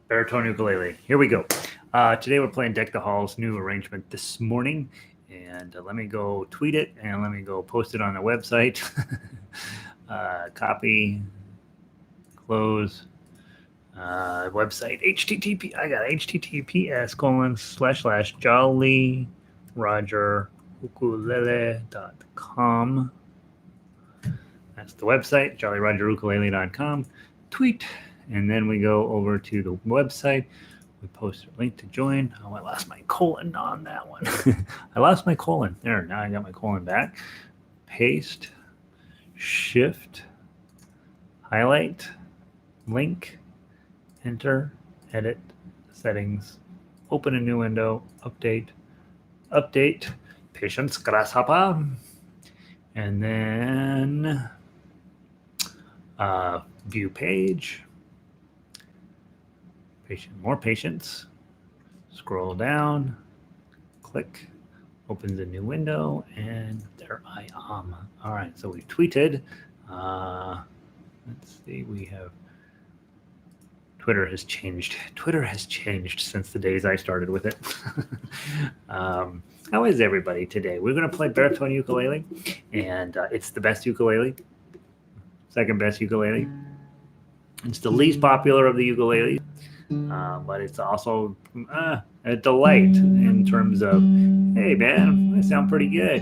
Baritone Ukulele. Here we go. Today we're playing Deck the Hall's new arrangement this morning. And let me go tweet it and let me go post it on the website. Copy, close, website, HTTP. I got https://jollyrogerukulele.com. That's the website, jollyrogerukulele.com. Tweet. And then we go over to the website. We post a link to join. Oh, I lost my colon on that one. I lost my colon. There, now I got my colon back. Paste, shift, highlight, link, enter, edit, settings, open a new window, update, patience, grasshopper, and then view page. More patience. Scroll down, click, opens a new window, and there I am. All right, so we tweeted. Let's see, we have Twitter has changed. Twitter has changed since the days I started with it. How is everybody today? We're going to play Baritone Ukulele, and it's the best ukulele, second best ukulele. It's the least popular of the ukuleles. But it's also a delight in terms of, hey man, I sound pretty good.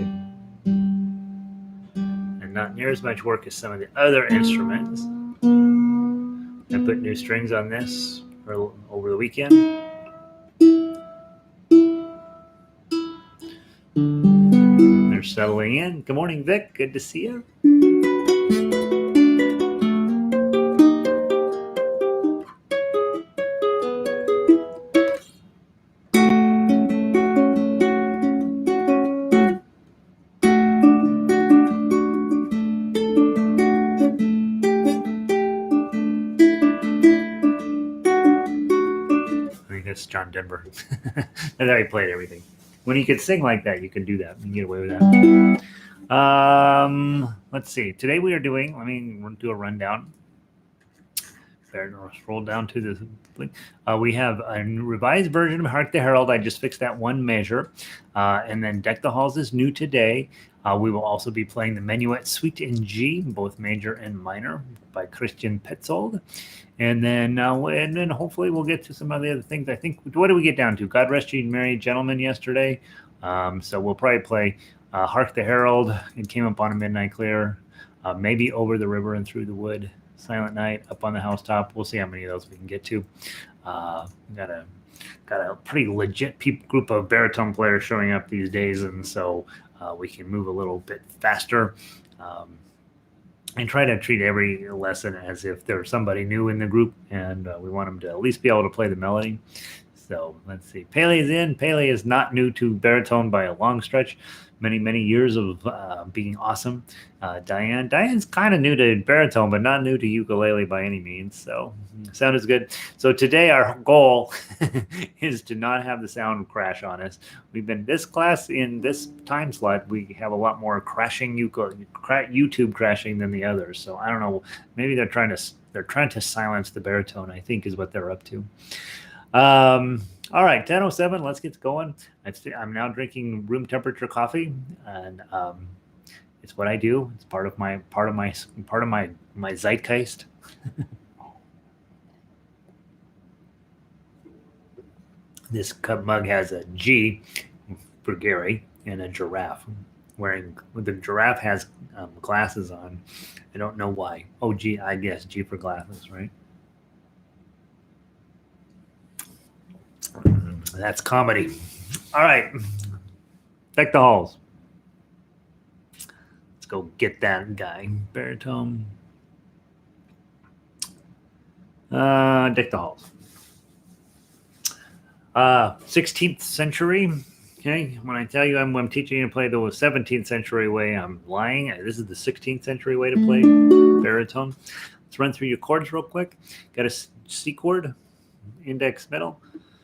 And not near as much work as some of the other instruments. I put new strings on this over the weekend. They're settling in. Good morning, Vic. Good to see you. John Denver. That's how he played everything. When he could sing like that, you can do that. You can get away with that. Let's see. Today we are doing, let me do a rundown. Scroll down to this. We have a revised version of Hark the Herald. I just fixed that one measure. And then Deck the Halls is new today. We will also be playing the Menuet Suite in G, both major and minor, by Christian Petzold. And then hopefully we'll get to some of the other things. I think, what did we get down to? God Rest Ye Merry Gentlemen yesterday. So we'll probably play Hark the Herald. It Came Up on a Midnight Clear. Maybe Over the River and Through the Wood. Silent Night, Up on the Housetop. We'll see how many of those we can get to. Got a pretty legit group of baritone players showing up these days, and so we can move a little bit faster. And try to treat every lesson as if there's somebody new in the group, and we want them to at least be able to play the melody. So let's see. Pele is in. Pele is not new to baritone by a long stretch. Many years of being awesome. Diane's kind of new to baritone, but not new to ukulele by any means. So sound is good. So today our goal is to not have the sound crash on us. We've been this class in this time slot. We have a lot more crashing YouTube crashing than the others. So I don't know. Maybe they're trying to silence the baritone, I think, is what they're up to. All right, 10:07. Let's get going. I'm now drinking room temperature coffee, and it's what I do. It's part of my zeitgeist. This cup mug has a G for Gary and a giraffe. The giraffe has glasses on. I don't know why. Oh, G, I guess G for glasses, right? That's comedy. All right. Deck the Halls. Let's go get that guy. Baritone. Deck the Halls. 16th century. Okay. When I tell you I'm teaching you to play the 17th century way, I'm lying. This is the 16th century way to play baritone. Let's run through your chords real quick. Got a C chord, index, middle.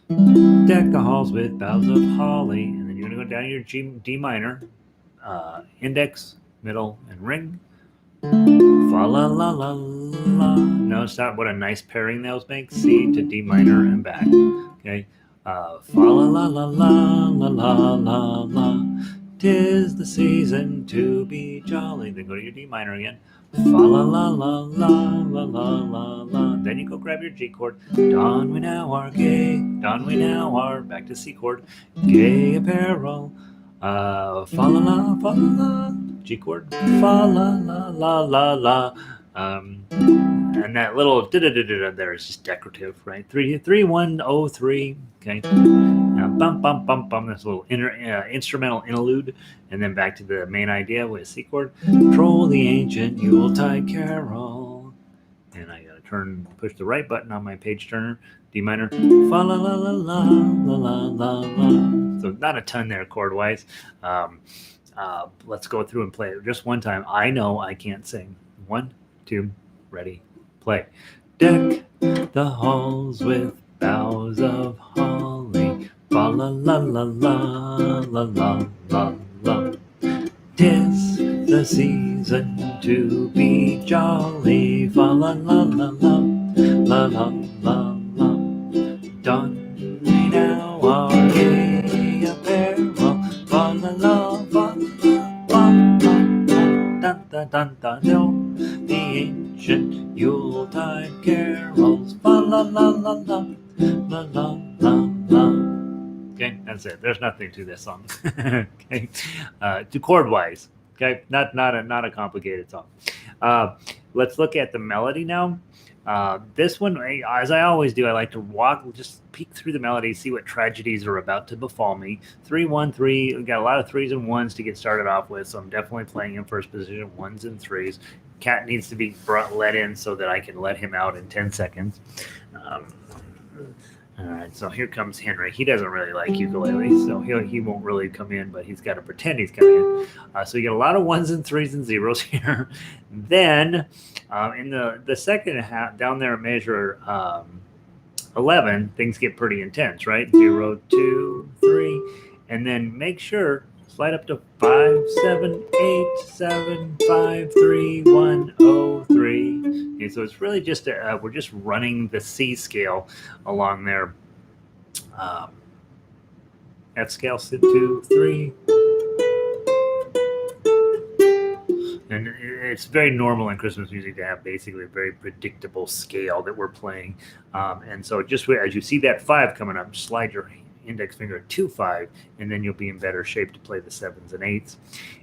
Deck the halls with boughs of holly, and then you're going to go down to your D minor, index, middle, and ring. Fa la la la la. Notice that what a nice pairing those make. C to D minor and back. Okay. Fa la la la la la la la la. 'Tis the season to be jolly. Then go to your D minor again. Fa la la la la la la la la. Then you go grab your G chord. Don we now are gay. Don we now are back to C chord. Gay apparel. Fa la la fa la la. G chord. Fa la la la la la. And that little da da da da there is just decorative, right? 3 1 0 3. Okay. Now bum bum bum bum. This little instrumental interlude, and then back to the main idea with C chord. Troll the ancient Yuletide carol, and I gotta push the right button on my page turner. D minor. Fa la la la la la la la la. So not a ton there chord wise. Let's go through and play it just one time. I know I can't sing. 1, 2, ready, play. Deck the halls with boughs of holly. Fa la la la la la la la la. 'Tis the season to be jolly. Fa la la la la la la la la. Don we now our gay apparel. Fa la la fa la la la. Dun dun dun dun dun. The ancient Yuletide carols. Fa la la la la la la la la. Okay, that's it. There's nothing to this song. Okay, to chord wise. Okay, not a complicated song. Let's look at the melody now. This one, as I always do, I like to just peek through the melody, see what tragedies are about to befall me. 3 1 3. We got a lot of 3s and 1s to get started off with, so I'm definitely playing in first position 1s and 3s. Cat needs to be let in so that I can let him out in 10 seconds. All right, so here comes Henry. He doesn't really like ukulele, so he won't really come in, but he's got to pretend he's coming in. So you get a lot of 1s and 3s and 0s here. Then in the second half, down there, measure 11, things get pretty intense, right? 0, 2, 3, and then make sure slide up to 5, 7, 8, 7, 5, 3, 1, 0, 3. Okay, so it's really just we're just running the C scale along there. F scale, 2, 3. And it's very normal in Christmas music to have basically a very predictable scale that we're playing. And so just as you see that 5 coming up, slide your index finger to 5, and then you'll be in better shape to play the 7s and 8s.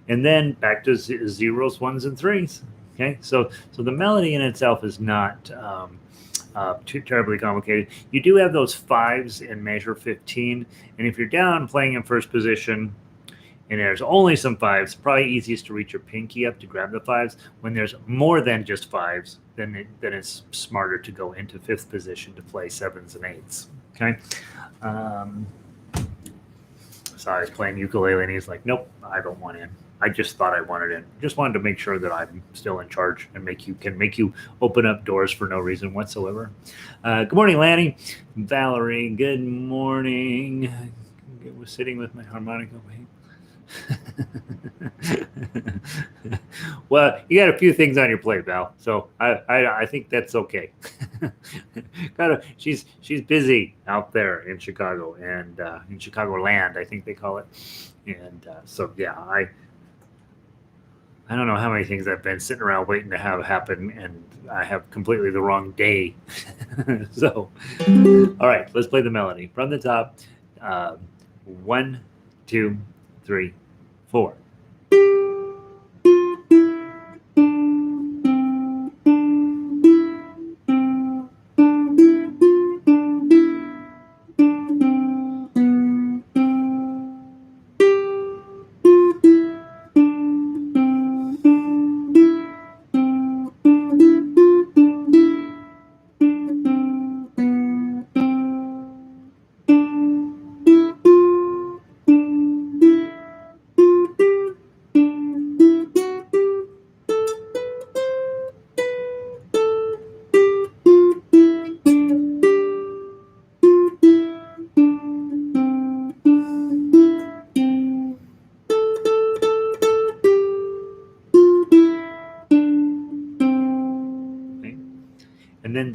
And then back to 0s, 1s, and 3s. Okay, so the melody in itself is not too terribly complicated. You do have those 5s in measure 15, and if you're down playing in first position, and there's only some 5s, probably easiest to reach your pinky up to grab the 5s. When there's more than just 5s, then it's smarter to go into 5th position to play 7s and 8s. Okay. So I was playing ukulele, and he's like, "Nope, I don't want in. I just thought I wanted in. Just wanted to make sure that I'm still in charge and make you open up doors for no reason whatsoever." Good morning, Lanny. Valerie, good morning. I was sitting with my harmonica. Well, you got a few things on your plate, Val. So I think that's okay. She's busy out there in Chicago and in Chicagoland, I think they call it. And so yeah, I don't know how many things I've been sitting around waiting to have happen, and I have completely the wrong day. So, all right, let's play the melody from the top. 1, 2, 3, 4.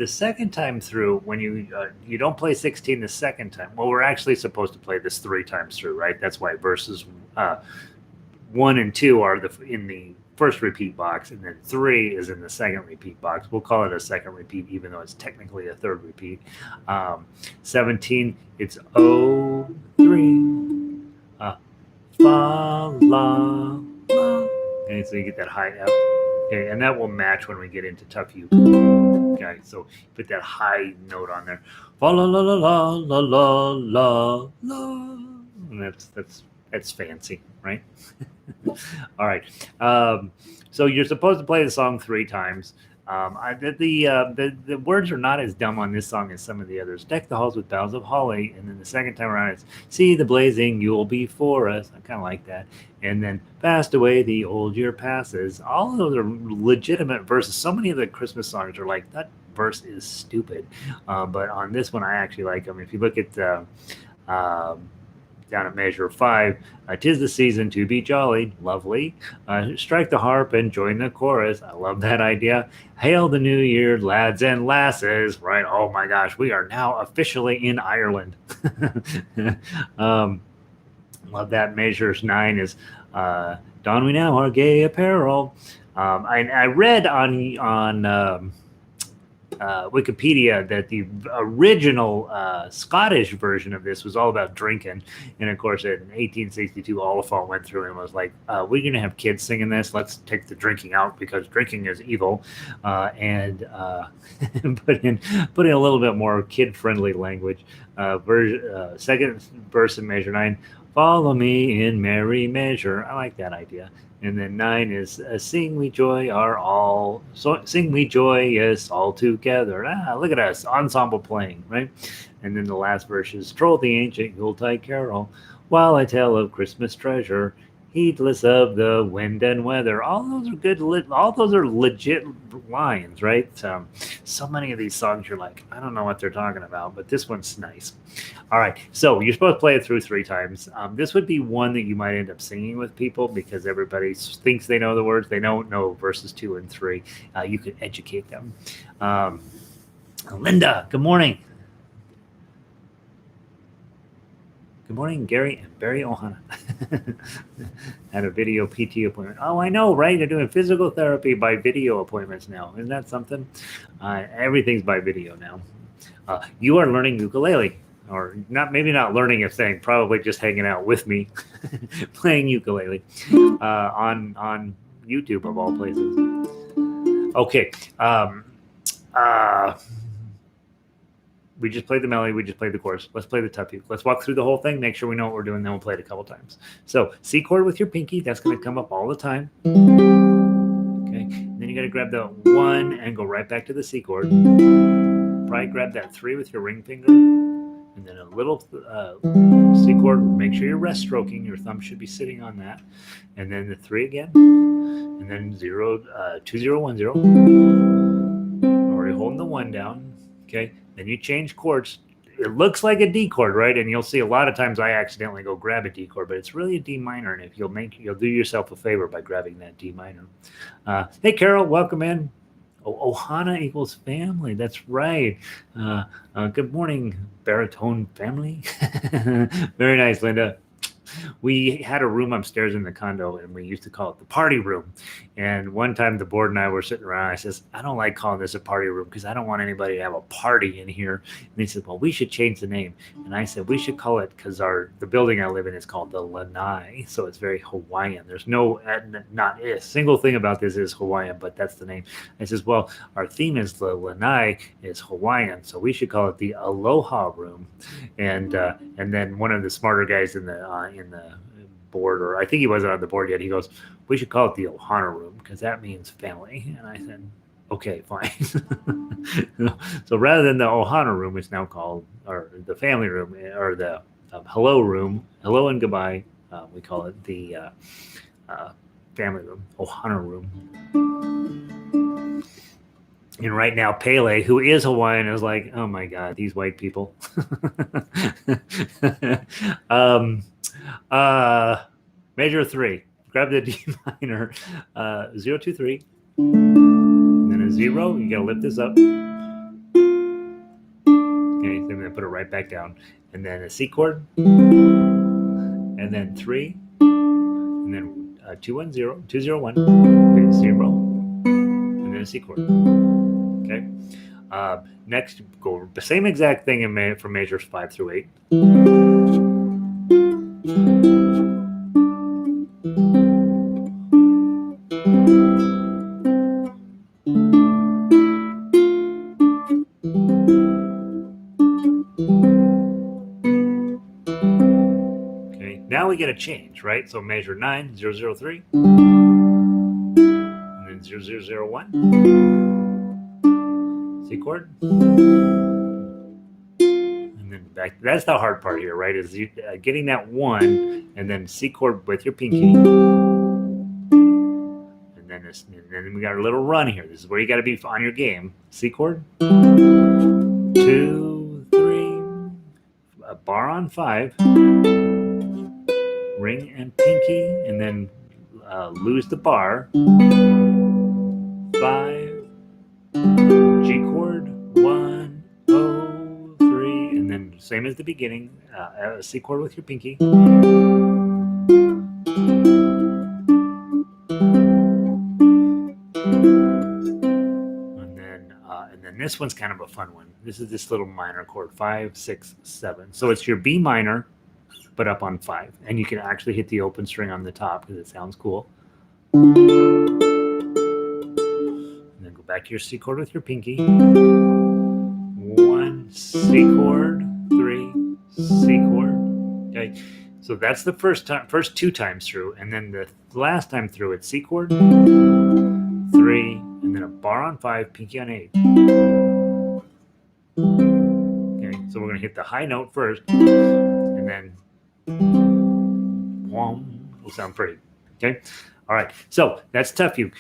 the second time through, when you don't play 16 the second time. Well, we're actually supposed to play this 3 times through, right? That's why verses 1 and 2 are in the first repeat box, and then 3 is in the second repeat box. We'll call it a second repeat, even though it's technically a third repeat. 17, it's O 3, fa la la. Okay, so you get that high F. Okay, and that will match when we get into tough U. Okay, so put that high note on there. Fa la la la la la la la la. And that's fancy, right? All right. So you're supposed to play the song 3 times. The words are not as dumb on this song as some of the others. Deck the halls with boughs of holly, and then the second time around it's see the blazing Yule before us. I kind of like that. And then fast away the old year passes. All of those are legitimate verses. So many of the Christmas songs are like that verse is stupid, but on this one I actually like them. If you look at down at measure 5, 'tis the season to be jolly, lovely. Strike the harp and join the chorus. I love that idea. Hail the new year, lads and lasses. Right? Oh my gosh, we are now officially in Ireland. Love that. Measures 9 is don we now our gay apparel. I read on Wikipedia that the original Scottish version of this was all about drinking, and of course in 1862 Oliphant went through and was like, we're going to have kids singing this, let's take the drinking out because drinking is evil, and put in a little bit more kid-friendly language. Second verse in measure 9, follow me in merry measure. I like that idea. And then 9 is sing we joy are all, so sing we joyous all together. Look at us, ensemble playing, right? And then the last verse is troll the ancient Yuletide carol, while I tell of Christmas treasure, heedless of the wind and weather. All those are good. All those are legit lines, right? So many of these songs you're like, I don't know what they're talking about, but this one's nice. All right, so you're supposed to play it through 3 times. This would be one that you might end up singing with people because everybody thinks they know the words. They don't know verses 2 and 3. You could educate them. Linda, good morning. Good morning, Gary and Barry Ohana. Had a video PT appointment. Oh, I know, right? They're doing physical therapy by video appointments now. Isn't that something? Everything's by video now. You are learning ukulele, or not? Maybe not learning a thing. Probably just hanging out with me, playing ukulele on YouTube of all places. Okay. We just played the melody. We just played the chorus. Let's play the tough U. Let's walk through the whole thing, make sure we know what we're doing, then we'll play it a couple times. So C chord with your pinky. That's going to come up all the time. Okay. And then you got to grab the 1 and go right back to the C chord. Probably grab that 3 with your ring finger. And then a little C chord. Make sure you're rest stroking. Your thumb should be sitting on that. And then the 3 again. And then 0, 2, 0, 1, 0. Already holding the 1 down. Okay. Then you change chords. It looks like a D chord, right? And you'll see a lot of times I accidentally go grab a D chord, but it's really a D minor. And if you'll do yourself a favor by grabbing that D minor. Hey, Carol, welcome in. Oh, Ohana equals family. That's right. Good morning, baritone family. Very nice, Linda. We had a room upstairs in the condo, and we used to call it the party room. And one time the board and I were sitting around. I says, I don't like calling this a party room because I don't want anybody to have a party in here. And they said, well, we should change the name. And I said, we should call it, because the building I live in is called the Lanai. So it's very Hawaiian. There's not a single thing about this is Hawaiian, but that's the name. I says, well, our theme is the Lanai is Hawaiian. So we should call it the Aloha room. And then one of the smarter guys in the board, or I think he wasn't on the board yet, he goes, we should call it the Ohana room because that means family. And I said, okay, fine. So rather than the Ohana room, it's now called, or the family room, or the hello room, hello and goodbye. We call it the family room, Ohana room. And right now, Pele, who is Hawaiian, is like, oh my God, these white people. Measure 3. Grab the D minor. 0, 2, 3. And then a 0. You got to lift this up. then put it right back down. And then a C chord, and then 3, and then 2 1 0, 2 0 1, okay, 0, and then a C chord. Okay. Next, go the same exact thing for measures 5 through 8. Okay, now we get a change, right? So measure 9, 0 0 3, and then 0 0 0 1, C chord. And then back. That's the hard part here, right? Is you getting that 1 and then C chord with your pinky. And then we got a little run here. This is where you got to be on your game. C chord. 2, 3. A bar on 5. Ring and pinky. And then lose the bar. 5. G chord. 1, 0, 3. And then same as the beginning. C chord with your pinky. And then this one's kind of a fun one. This is this little minor chord, 5, 6, 7. So it's your B minor, but up on 5. And you can actually hit the open string on the top because it sounds cool. And then go back to your C chord with your pinky. 1, C chord, 3, C chord. Okay, so that's the first 2 times through. And then the last time through, it's C chord, 3, and then a bar on 5, pinky on 8. Okay, so we're going to hit the high note first, and then will sound pretty. Okay, all right. So that's tough. You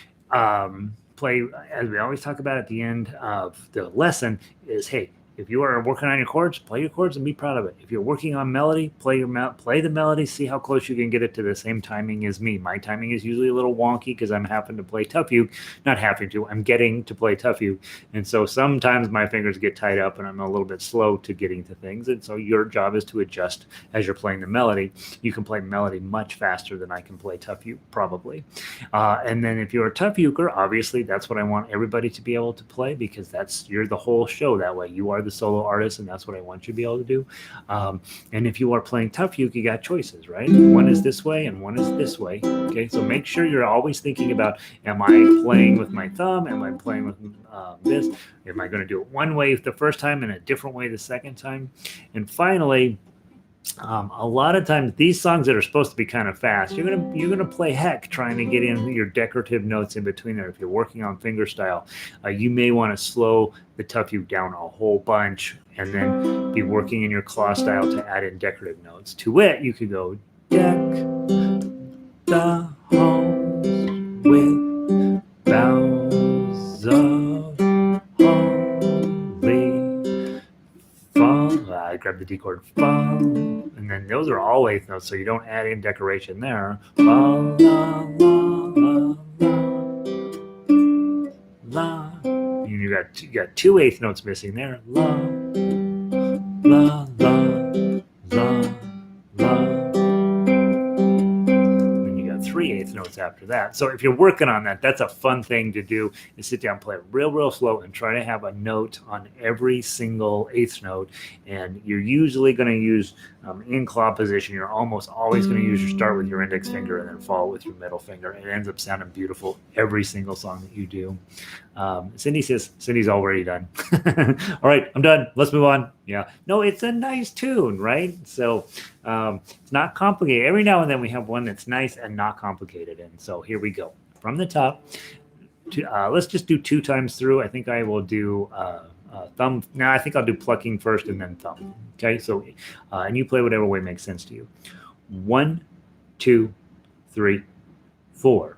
play, as we always talk about at the end of the lesson, is hey, if you are working on your chords, play your chords and be proud of it. If you're working on melody, play the melody, see how close you can get it to the same timing as me. My timing is usually a little wonky because I'm having to play tough uke. Not having to, I'm getting to play tough uke. And so sometimes my fingers get tied up and I'm a little bit slow to getting to things. And so your job is to adjust as you're playing the melody. You can play melody much faster than I can play tough uke, probably. And then if you're a tough uker, obviously that's what I want everybody to be able to play because you're the whole show that way. You are the solo artist, and that's what I want you to be able to do. And if you are playing tough uke, you got choices, right? One is this way and one is this way. Okay, so make sure you're always thinking about: am I playing with my thumb? Am I playing with this? Am I going to do it one way the first time and a different way the second time? And finally, a lot of times these songs that are supposed to be kind of fast, you're gonna play heck trying to get in your decorative notes in between there. If you're working on fingerstyle, you may want to slow the tough uke down a whole bunch and then be working in your claw style to add in decorative notes. To it, you could go deck the halls with boughs of holly. I grab the D chord, fa, and then those are all eighth notes, so you don't add in decoration there. Fa, la, la, la, la. And you got 2 eighth notes missing there. La, la, la, la, la. And you got 3 eighth notes after that. So if you're working on that, that's a fun thing to do, is sit down, play it real slow, and try to have a note on every single eighth note. And you're usually going to use in claw position. You're almost always going to use your start with your index finger and then follow with your middle finger. It ends up sounding beautiful every single song that you do. Cindy says Cindy's already done. All right, I'm done. Let's move on. Yeah, no, it's a nice tune, right? So it's not complicated. Every now and then we have one that's nice and not complicated. And so here we go from the top. Let's just do 2 times through. I think I will do thumb. No, I think I'll do plucking first and then thumb. Okay, so and you play whatever way makes sense to you. 1, 2, 3, 4.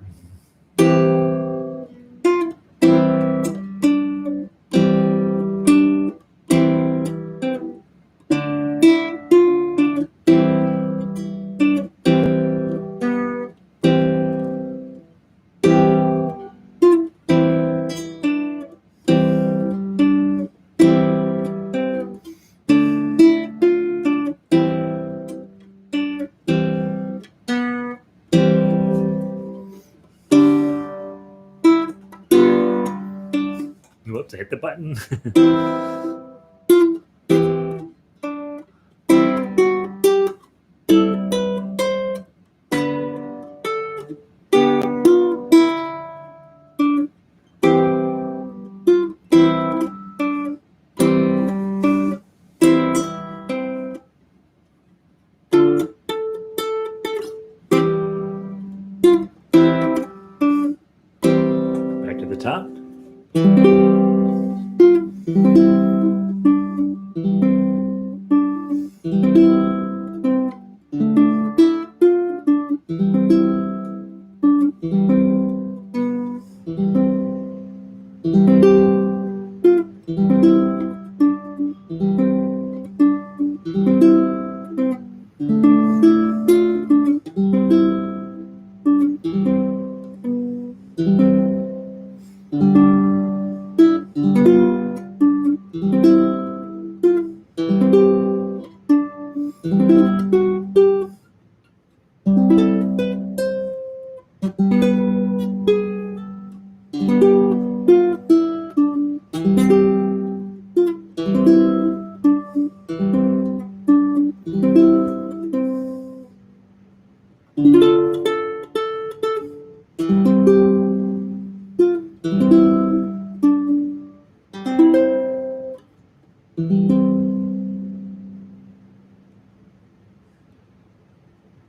Whoops, I hit the button. Back to the top.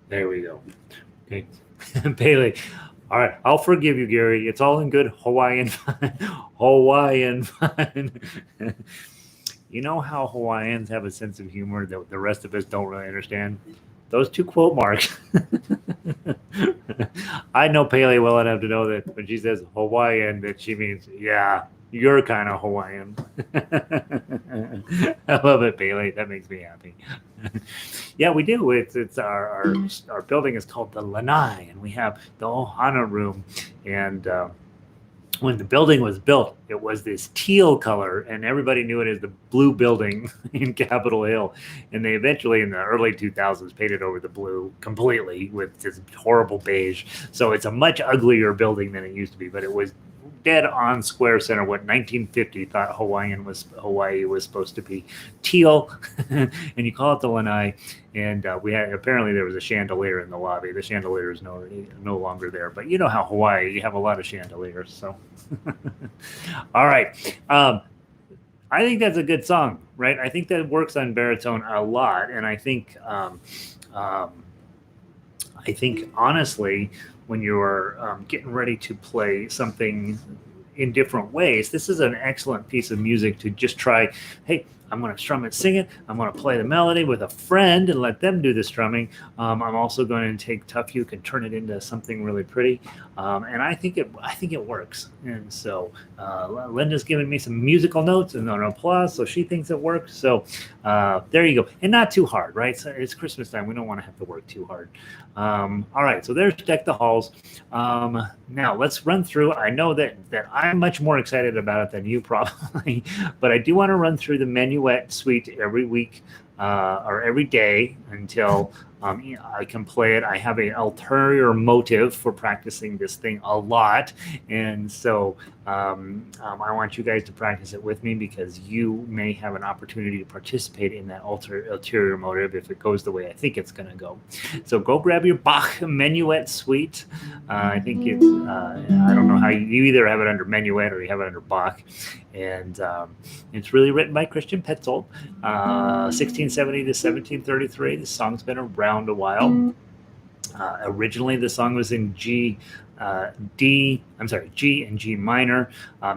There we go. Okay. Bailey. All right. I'll forgive you, Gary. It's all in good Hawaiian fun. Hawaiian fun. You know how Hawaiians have a sense of humor that the rest of us don't really understand? Those two quote marks. I know Paley well enough to know that when she says Hawaiian, that she means, yeah, you're kind of Hawaiian. I love it, Paley. That makes me happy. Yeah, we do. It's our building is called the Lanai, and we have the Ohana room. And when the building was built, it was this teal color, and everybody knew it as the blue building in Capitol Hill. And they eventually, in the early 2000s, painted over the blue completely with this horrible beige. So it's a much uglier building than it used to be, but it was dead on square center what 1950 thought Hawaii was supposed to be. Teal, and you call it the Lanai. And we had, apparently there was a chandelier in the lobby. The chandelier is no longer there, but you know how Hawaii, you have a lot of chandeliers. So, all right. I think that's a good song, right? I think that works on baritone a lot, and I think honestly, when you're getting ready to play something in different ways, this is an excellent piece of music to just try. Hey, I'm going to strum it, sing it. I'm going to play the melody with a friend and let them do the strumming. I'm also going to take tough uke and turn it into something really pretty. And I think it works. And so Linda's giving me some musical notes and an applause, so she thinks it works. So there you go. And not too hard, right? So it's Christmas time. We don't want to have to work too hard. All right, so there's Deck the Halls. Now let's run through. I know that I'm much more excited about it than you probably, but I do want to run through the Menuet suite every week or every day until I can play it. I have an ulterior motive for practicing this thing a lot, and so I want you guys to practice it with me because you may have an opportunity to participate in that ulterior motive if it goes the way I think it's going to go. So go grab your Bach Menuet suite. I think it's I don't know how you either have it under Menuet or you have it under Bach, and it's really written by Christian Petzold, 1670 to 1733. The song's been around a while. Originally, the song was in G and G minor.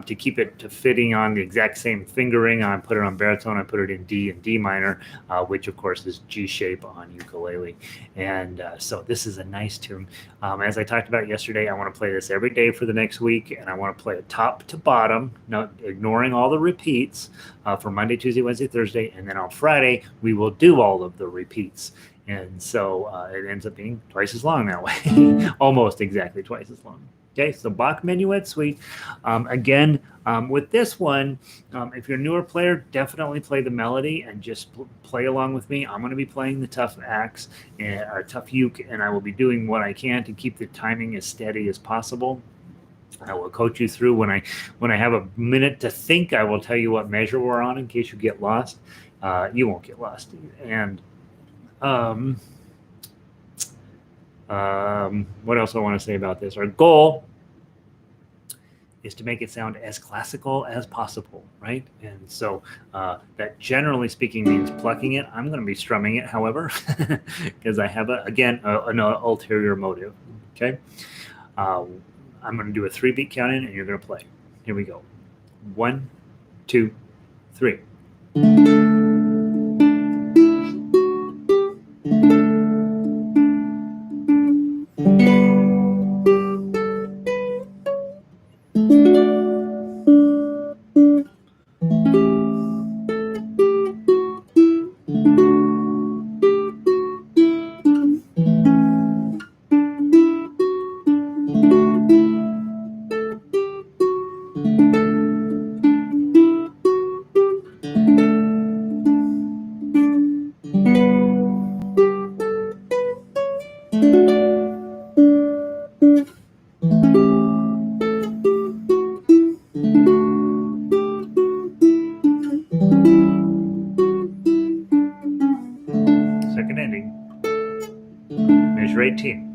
To keep it to fitting on the exact same fingering, I put it on baritone. I put it in D and D minor, which of course is G shape on ukulele. And so this is a nice tune. As I talked about yesterday, I want to play this every day for the next week, and I want to play it top to bottom, not ignoring all the repeats for Monday, Tuesday, Wednesday, Thursday, and then on Friday we will do all of the repeats. And so it ends up being twice as long that way, almost exactly twice as long. Okay, so Bach Menuet Suite. Again, with this one, if you're a newer player, definitely play the melody and just play along with me. I'm going to be playing the tough axe or tough uke, and I will be doing what I can to keep the timing as steady as possible. I will coach you through when I have a minute to think. I will tell you what measure we're on in case you get lost. You won't get lost. And what else I want to say about this? Our goal is to make it sound as classical as possible, right? And so that generally speaking means plucking it. I'm going to be strumming it, however, because I have, an ulterior motive, okay? I'm going to do a 3-beat count in, and you're going to play. Here we go. 1, 2, 3. Second ending. Measure 18.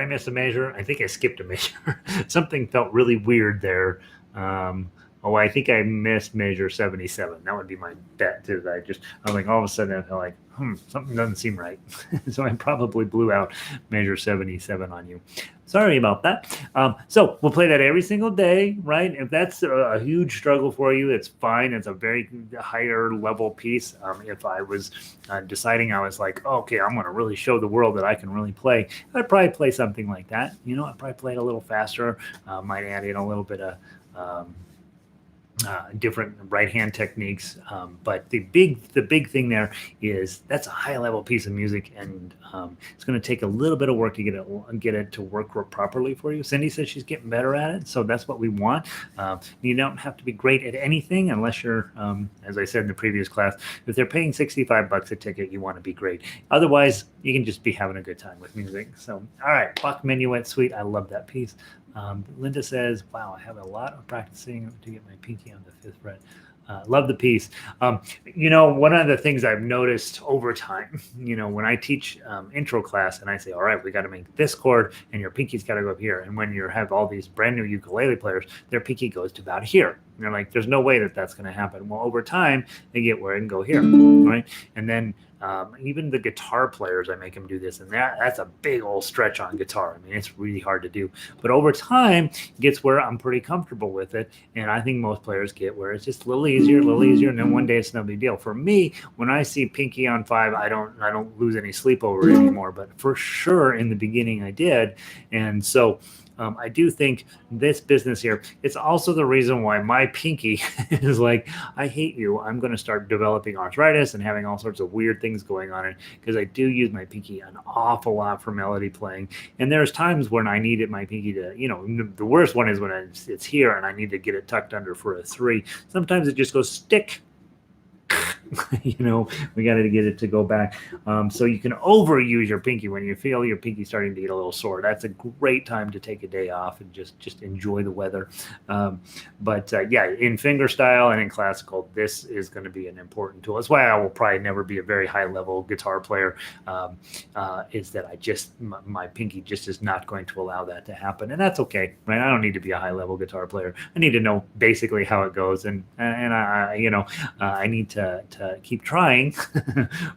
I miss a measure? I think I skipped a measure. Something felt really weird there. I think I missed measure 77. That would be my bet too. I was like, all of a sudden I felt like, something doesn't seem right. So I probably blew out measure 77 on you. Sorry about that. So we'll play that every single day, right? If that's a huge struggle for you, it's fine. It's a very higher level piece. If I was deciding, I was like, okay, I'm going to really show the world that I can really play, I'd probably play something like that. I'd probably play it a little faster, might add in a little bit of different right hand techniques, but the big thing there is that's a high level piece of music, and it's going to take a little bit of work to get it to work properly for you. Cindy says she's getting better at it, so that's what we want. You don't have to be great at anything unless you're, as I said in the previous class, if they're paying $65 a ticket, you want to be great. Otherwise, you can just be having a good time with music. So, all right, Bach Minuet Suite. I love that piece. Linda says, wow, I have a lot of practicing to get my pinky on the 5th fret. Love the piece. One of the things I've noticed over time, when I teach intro class and I say, all right, we got to make this chord and your pinky's got to go up here. And when you have all these brand new ukulele players, their pinky goes to about here. And they're like, there's no way that's going to happen. Well, over time, they get where it can go here, right? And then even the guitar players, I make them do this, and that's a big old stretch on guitar. I mean, it's really hard to do, but over time, it gets where I'm pretty comfortable with it, and I think most players get where it's just a little easier, and then one day it's no big deal. For me, when I see pinky on 5, I don't lose any sleep over it anymore, but for sure in the beginning I did, and so I do think this business here, it's also the reason why my pinky is like, I hate you. I'm going to start developing arthritis and having all sorts of weird things going on it, because I do use my pinky an awful lot for melody playing. And there's times when I needed my pinky to, the worst one is when it's here and I need to get it tucked under for a 3. Sometimes it just goes stick. We got to get it to go back. So you can overuse your pinky when you feel your pinky starting to get a little sore. That's a great time to take a day off and just enjoy the weather. But in fingerstyle and in classical, this is going to be an important tool. That's why I will probably never be a very high level guitar player. Is that my pinky just is not going to allow that to happen, and that's okay, right? I don't need to be a high level guitar player. I need to know basically how it goes, and I need to keep trying,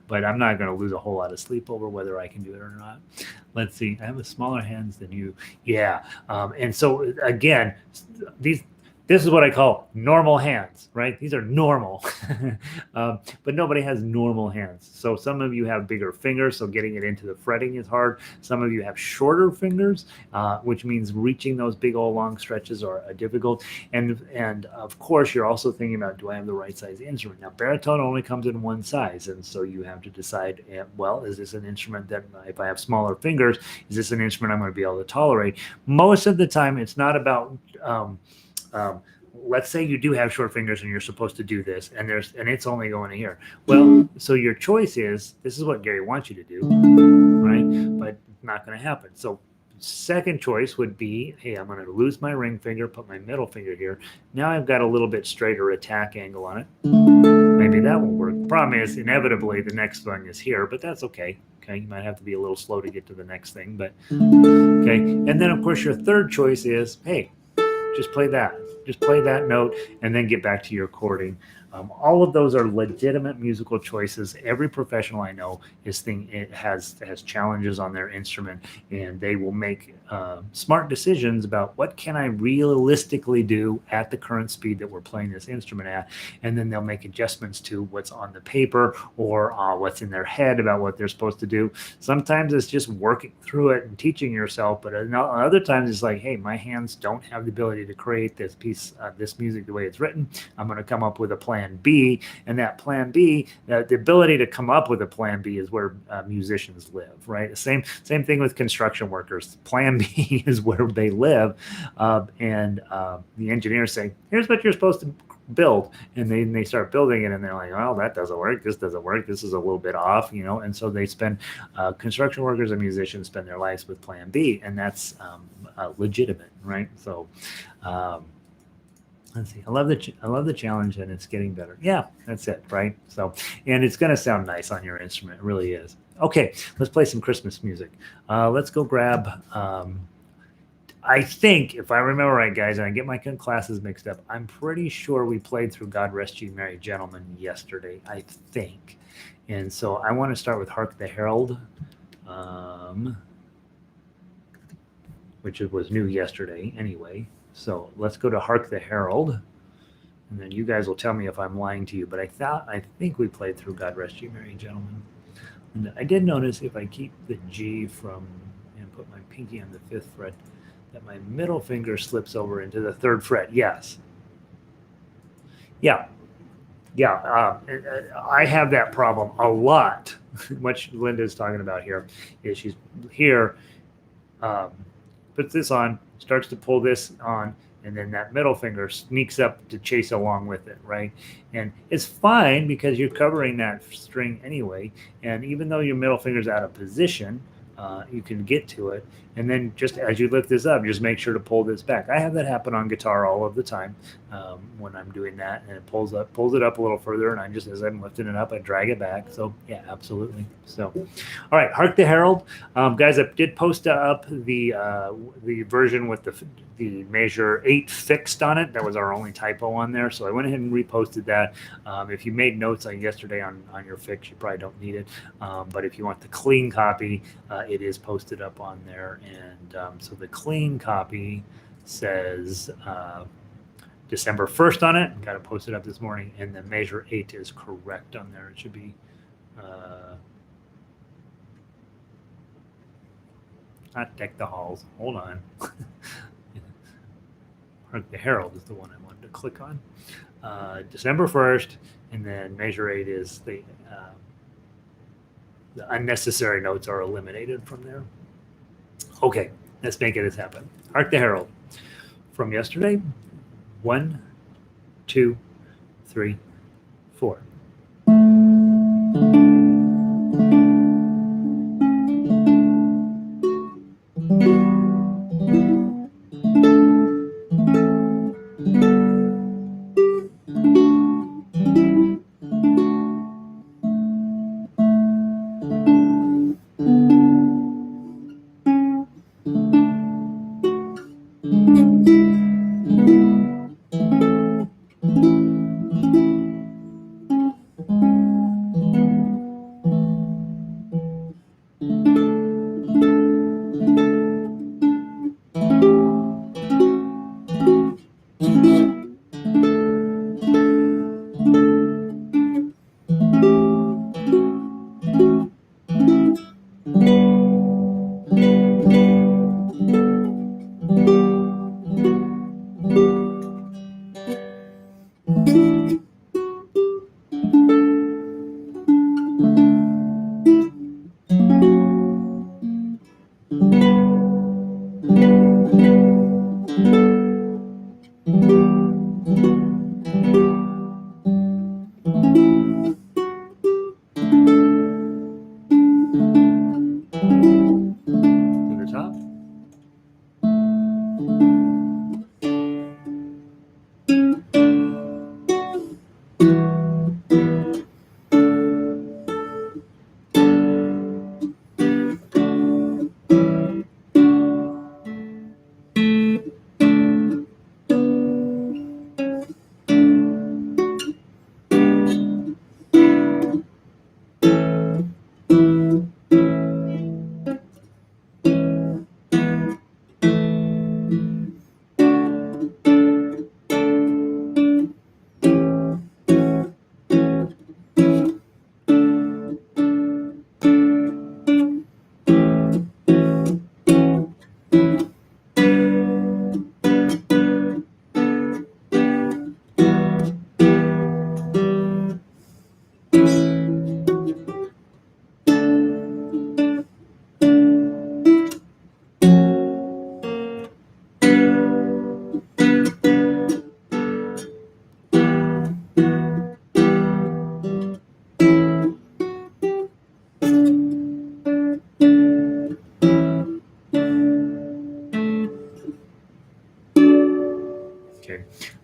but I'm not going to lose a whole lot of sleep over whether I can do it or not. Let's see. I have smaller hands than you. Yeah. And so again, this is what I call normal hands, right? These are normal, but nobody has normal hands. So some of you have bigger fingers, so getting it into the fretting is hard. Some of you have shorter fingers, which means reaching those big old long stretches are difficult. And of course, you're also thinking about, do I have the right size instrument? Now, baritone only comes in one size, and so you have to decide, well, is this an instrument that, if I have smaller fingers, is this an instrument I'm going to be able to tolerate? Most of the time, it's not about let's say you do have short fingers and you're supposed to do this, and it's only going here. Well, so your choice is, this is what Gary wants you to do, right? But it's not going to happen. So second choice would be, hey, I'm going to lose my ring finger, put my middle finger here. Now I've got a little bit straighter attack angle on it. Maybe that will work. The problem is, inevitably, the next thing is here, but that's okay. Okay, you might have to be a little slow to get to the next thing, but okay. And then, of course, your third choice is, hey, just play that. Just play that note and then get back to your chording. All of those are legitimate musical choices. Every professional I know has challenges on their instrument, and they will make smart decisions about what can I realistically do at the current speed that we're playing this instrument at, and then they'll make adjustments to what's on the paper or what's in their head about what they're supposed to do. Sometimes it's just working through it and teaching yourself, but other times it's like, hey, my hands don't have the ability to create this piece, this music the way it's written. I'm going to come up with a plan B, and that plan B, the ability to come up with a plan B is where musicians live, right? Same thing with construction workers. Plan B is where they live, and the engineers say, here's what you're supposed to build, and they start building it, and they're like, well, that doesn't work, this doesn't work, this is a little bit off, and so they spend construction workers and musicians spend their lives with plan B, and that's legitimate, right? So Let's see. I love the challenge, and it's getting better. Yeah, that's it, right? So, and it's going to sound nice on your instrument. It really is. Okay, let's play some Christmas music. Let's go grab. I think, if I remember right, guys, and I get my classes mixed up, I'm pretty sure we played through "God Rest You Merry Gentlemen" yesterday. I think, and so I want to start with "Hark the Herald," um, which was new yesterday, anyway. So let's go to "Hark the Herald." And then you guys will tell me if I'm lying to you, but I think we played through "God Rest You Merry Gentlemen." And I did notice if I keep the G from and put my pinky on the fifth fret, that my middle finger slips over into the third fret. Yes. Yeah. Yeah. I have that problem a lot. What Linda is talking about here is she's here, um, puts this on, starts to pull this on, and then that middle finger sneaks up to chase along with it, right? And it's fine because you're covering that string anyway. And even though your middle finger's out of position, you can get to it. And then just as you lift this up, just make sure to pull this back. I have that happen on guitar all of the time when I'm doing that, and it pulls it up a little further, and I just as I'm lifting it up, I drag it back. So yeah, absolutely. So, all right, Hark the Herald, guys. I did post up the version with the measure 8 fixed on it. That was our only typo on there, so I went ahead and reposted that. If you made notes on yesterday on your fix, you probably don't need it. But if you want the clean copy, it is posted up on there. And so the clean copy says December 1st on it. Got it posted up this morning. And the measure 8 is correct on there. It should be not Deck the Halls. Hold on. Hark the Herald is the one I wanted to click on. December 1st, and then measure 8 is the unnecessary notes are eliminated from there. Okay, let's make it happen. Hark the Herald. From yesterday, 1, 2, 3, 4.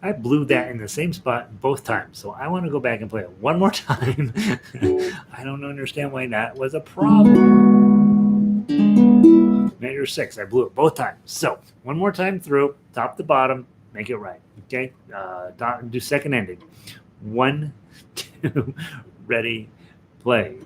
I blew that in the same spot both times, so I want to go back and play it one more time. I don't understand why that was a problem. Measure 6, I blew it both times. So one more time through, top to bottom, make it right. Okay, do second ending. 1, 2, ready, play.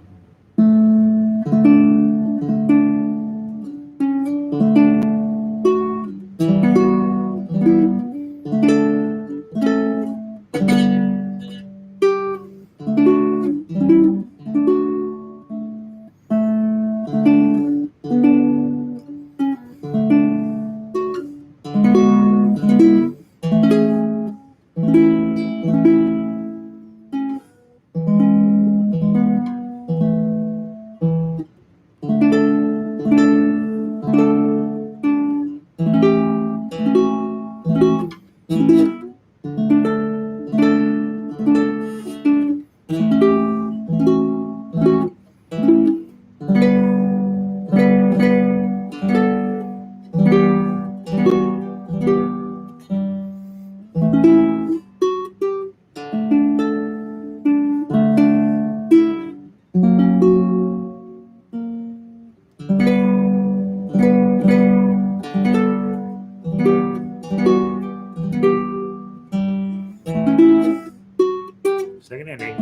Second ending.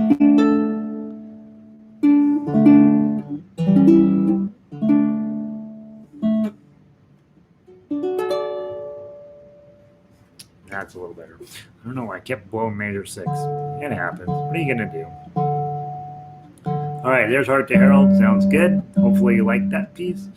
That's a little better. I don't know why I kept blowing major 6. It happens. What are you going to do? All right, there's Hark the Herald. Sounds good. Hopefully you like that piece.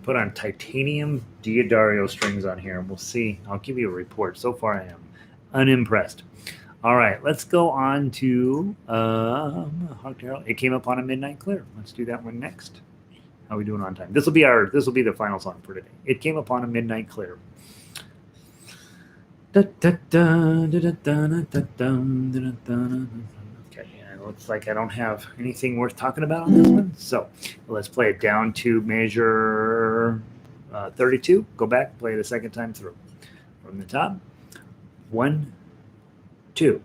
Put on titanium Diodario strings on here, and we'll see. I'll give you a report. So far, I am unimpressed. All right, let's go on to Hark the Herald. It came up on a midnight clear. Let's do that one next. How are we doing on time? This will be the final song for today. It came upon a midnight clear. Okay, it looks like I don't have anything worth talking about on this one. So let's play it down to measure 32. Go back, play it a second time through. From the top. 1, 2.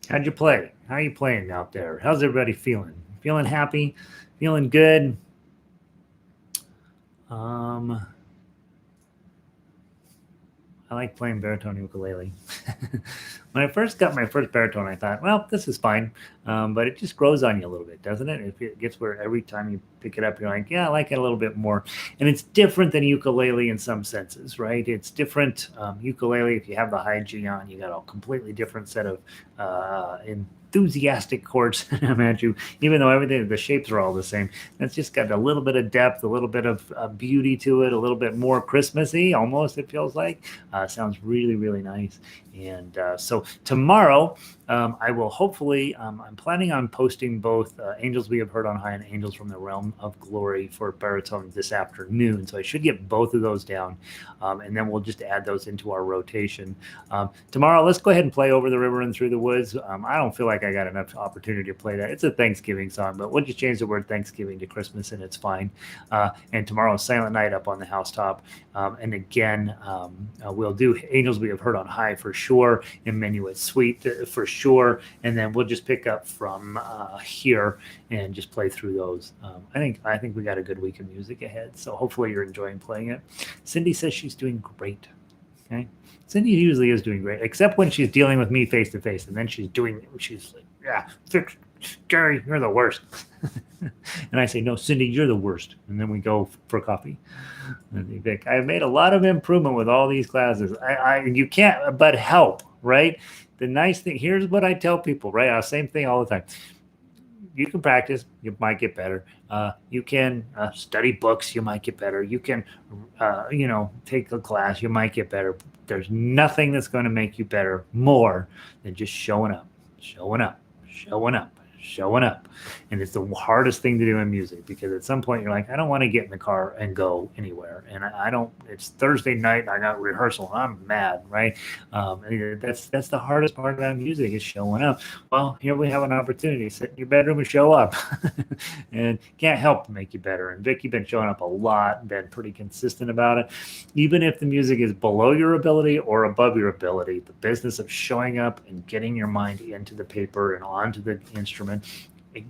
How'd you play? How are you playing out there? How's everybody feeling? Feeling happy? Feeling good? Um, I like playing baritone ukulele. When I first got my first baritone, I thought, well, this is fine. But it just grows on you a little bit, doesn't it? If it gets where every time you pick it up, you're like, yeah, I like it a little bit more. And it's different than ukulele in some senses, right? It's different. Ukulele, if you have the high G on, you got a completely different set of enthusiastic chords come at you, even though everything, the shapes are all the same. It's just got a little bit of depth, a little bit of beauty to it, a little bit more Christmassy, almost, it feels like. Sounds really, really nice. And so tomorrow, I will hopefully, I'm planning on posting both Angels We Have Heard on High and Angels from the Realm of Glory for baritone this afternoon. So I should get both of those down, and then we'll just add those into our rotation. Tomorrow, let's go ahead and play Over the River and Through the Woods. I don't feel like I got enough opportunity to play that. It's a Thanksgiving song, but we'll just change the word Thanksgiving to Christmas, and it's fine. And tomorrow, Silent Night up on the housetop. And again, we'll do Angels We Have Heard on High for sure, and Minuet Suite for sure, and then we'll just pick up from here and just play through those. I think we got a good week of music ahead, so hopefully you're enjoying playing it. Cindy says she's doing great. Okay, Cindy usually is doing great, except when she's dealing with me face to face, and then she's like, yeah, fix, Gary, you're the worst. And I say, no, Cindy, you're the worst. And then we go for coffee. And think, I've made a lot of improvement with all these classes. You can't but help, right? The nice thing, here's what I tell people, right? Same thing all the time. You can practice, you might get better. You can study books, you might get better. You can, take a class, you might get better. There's nothing that's going to make you better more than just showing up. And it's the hardest thing to do in music, because at some point you're like, I don't want to get in the car and go anywhere. And it's Thursday night and I got rehearsal and I'm mad, right? That's the hardest part about music, is showing up. Well, here we have an opportunity. Sit in your bedroom and show up. And can't help to make you better. And Vic, you've been showing up a lot, been pretty consistent about it. Even if the music is below your ability or above your ability, the business of showing up and getting your mind into the paper and onto the instrument,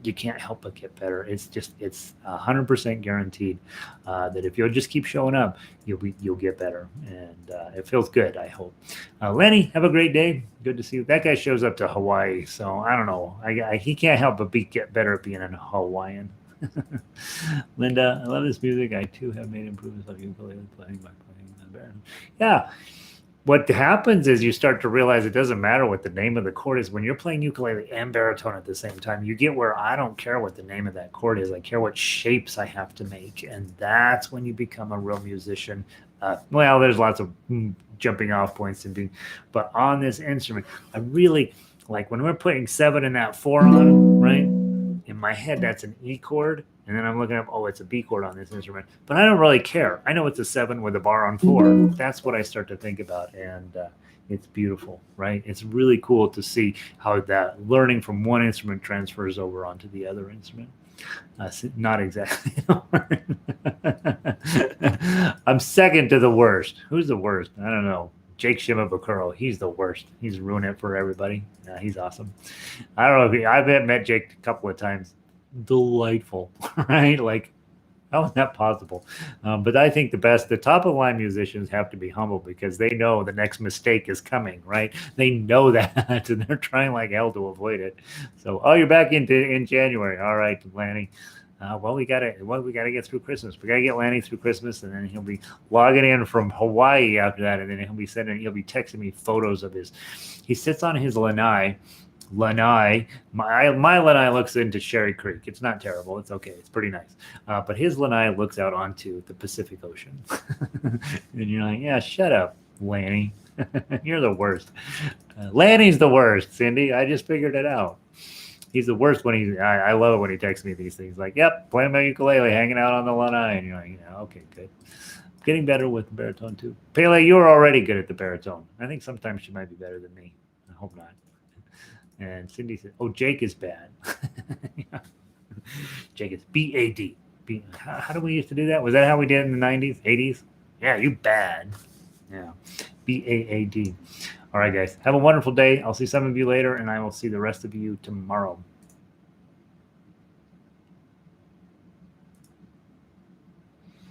you can't help but get better. It's 100% guaranteed that if you'll just keep showing up, you'll get better, and it feels good. I hope. Lenny, have a great day. Good to see you. That guy shows up to Hawaii, so I don't know. He can't help but get better at being a Hawaiian. Linda, I love this music. I too have made improvements of ukulele playing by playing the baritone. Yeah. What happens is you start to realize it doesn't matter what the name of the chord is. When you're playing ukulele and baritone at the same time, you get where I don't care what the name of that chord is. I care what shapes I have to make. And that's when you become a real musician. Well, there's lots of jumping off points but on this instrument, I really like when we're putting 7 and that 4 on, right? In my head, that's an E chord. And then I'm looking up, it's a B chord on this instrument. But I don't really care. I know it's a 7 with a bar on 4. That's what I start to think about. And it's beautiful, right? It's really cool to see how that learning from one instrument transfers over onto the other instrument. Not exactly. I'm second to the worst. Who's the worst? I don't know. Jake Shimabukuro, he's the worst. He's ruined it for everybody. He's awesome. I don't know. I've met Jake a couple of times. Delightful, right? Like, how is that possible? But I think the top of the line musicians have to be humble, because they know the next mistake is coming, right? They know that, and they're trying like hell to avoid it. So, you're back in January. All right, Lanny. We gotta get through Christmas. We gotta get Lanny through Christmas, and then he'll be logging in from Hawaii after that, and then he'll be texting me photos of he sits on his lanai. My lanai looks into Sherry Creek. It's not terrible. It's okay. It's pretty nice. But his lanai looks out onto the Pacific Ocean. And you're like, yeah, shut up, Lanny. You're the worst. Lanny's the worst, Cindy. I just figured it out. He's the worst when I love it when he texts me these things like, yep, playing my ukulele, hanging out on the lanai. And you're like, yeah, okay, good. Getting better with the baritone too. Pele, you're already good at the baritone. I think sometimes you might be better than me. I hope not. And Cindy said, Jake is bad. Yeah. Jake is B-A-D. How do we used to do that? Was that how we did in the 90s, 80s? Yeah, you bad. Yeah. B-A-A-D. All right, guys. Have a wonderful day. I'll see some of you later, and I will see the rest of you tomorrow.